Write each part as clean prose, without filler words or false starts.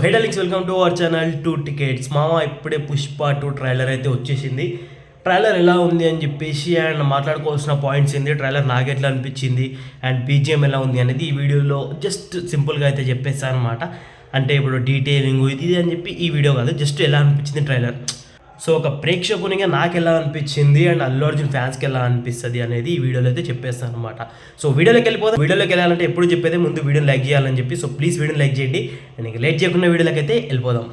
Hey darlings, welcome to our channel 2 tickets. మామ ఇప్పుడే Pushpa 2 trailer అయితే వచ్చేసింది. ట్రైలర్ ఎలా ఉంది అని చెప్పేసి అండ్ మాట్లాడుకోవాల్సిన పాయింట్స్ ఏంది, ట్రైలర్ నాకు ఎట్లా అనిపించింది అండ్ బీజిఎం ఎలా ఉంది అనేది ఈ వీడియోలో జస్ట్ సింపుల్గా అయితే చెప్పేస్తాను అనమాట. అంటే ఇప్పుడు డీటెయిలింగ్ ఇది అని చెప్పి ఈ వీడియో కాదు, జస్ట్ ఎలా అనిపించింది ట్రైలర్. సో ఒక ప్రేక్షకునిగా నాకు ఎలా అనిపించింది అండ్ అల్లు అర్జున్ ఫ్యాన్స్కి ఎలా అనిపిస్తుంది అనేది ఈ వీడియోలో అయితే చెప్పేస్తాను అనమాట. సో వీడియోలోకి వెళ్ళిపోదాం. వీడియోలోకి వెళ్ళాలంటే ఎప్పుడు చెప్పేదే ముందు వీడియోని లైక్ చేయాలని చెప్పి, సో ప్లీజ్ వీడియోని లైక్ చేయండి. అండ్ ఇంకా లేట్ చేయకుండా వీడియోలోకి అయితే వెళ్ళిపోదాం.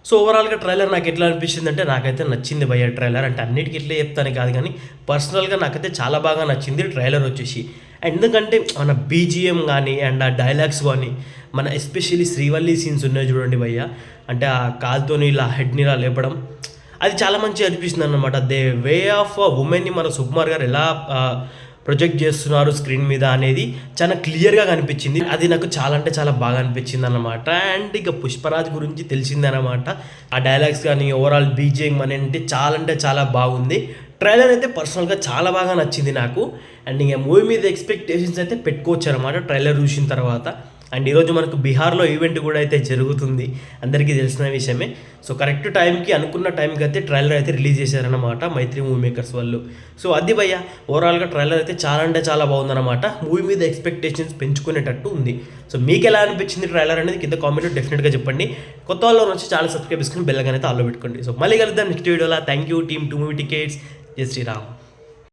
సో ఓవరాల్గా ట్రైలర్ నాకు ఎట్లా అనిపించింది అంటే, నాకైతే నచ్చింది భయ్య ట్రైలర్. అంటే అన్నిటికీ ఇట్లే చెప్తాను కాదు, కానీ పర్సనల్గా నాకైతే చాలా బాగా నచ్చింది ట్రైలర్ వచ్చేసి. ఎందుకంటే మన బీజిఎం కానీ అండ్ ఆ డైలాగ్స్ కానీ, మన ఎస్పెషల్లీ శ్రీవల్లి సీన్స్ ఉన్నాయి చూడండి భయ్య. అంటే ఆ కాలుతోని ఇలా హెడ్ని ఇలా లేపడం, అది చాలా మంచిగా అనిపిస్తుంది అన్నమాట. దే వే ఆఫ్ ఉమెన్ని మన సుకుమార్ గారు ఎలా ప్రొజెక్ట్ చేస్తున్నారు స్క్రీన్ మీద అనేది చాలా క్లియర్గా కనిపించింది. అది నాకు చాలా అంటే చాలా బాగా అనిపించింది అన్నమాట. అండ్ ఇక పుష్పరాజ్ గురించి తెలిసిందనమాట. ఆ డైలాగ్స్ కానీ ఓవరాల్ బీజిఎం అంటే చాలా బాగుంది. ట్రైలర్ అయితే పర్సనల్గా చాలా బాగా నచ్చింది నాకు. అండ్ ఇంకా మూవీ మీద ఎక్స్పెక్టేషన్స్ అయితే పెట్టుకోవచ్చు అనమాట ట్రైలర్ చూసిన తర్వాత. అండ్ ఈరోజు మనకు బీహార్లో ఈవెంట్ కూడా అయితే జరుగుతుంది, అందరికీ తెలిసిన విషయమే. సో కరెక్ట్ టైంకి, అనుకున్న టైంకి అయితే ట్రైలర్ అయితే రిలీజ్ చేశారనమాట మైత్రి మూవీ మేకర్స్ వాళ్ళు. సో అది భయ్య ఓవరాల్గా ట్రైలర్ అయితే చాలా బాగుందన్నమాట. మూవీ మీద ఎక్స్పెక్టేషన్స్ పెంచుకునేటట్టు ఉంది. సో మీకు ఎలా అనిపించింది ట్రైలర్ అనేది కింద కామెంట్లో డెఫినెట్గా చెప్పండి. కొత్త వాళ్ళు వచ్చి ఛానల్ సబ్స్క్రైబ్ చేసుకుని బెల్ ఐకాన్ అయితే ఆల్లో పెట్టుకోండి. సో మళ్ళీ కలుద్దాం నెక్స్ట్ వీడియోలో. Thank you team 2 movie tickets. జై శ్రీరామ్.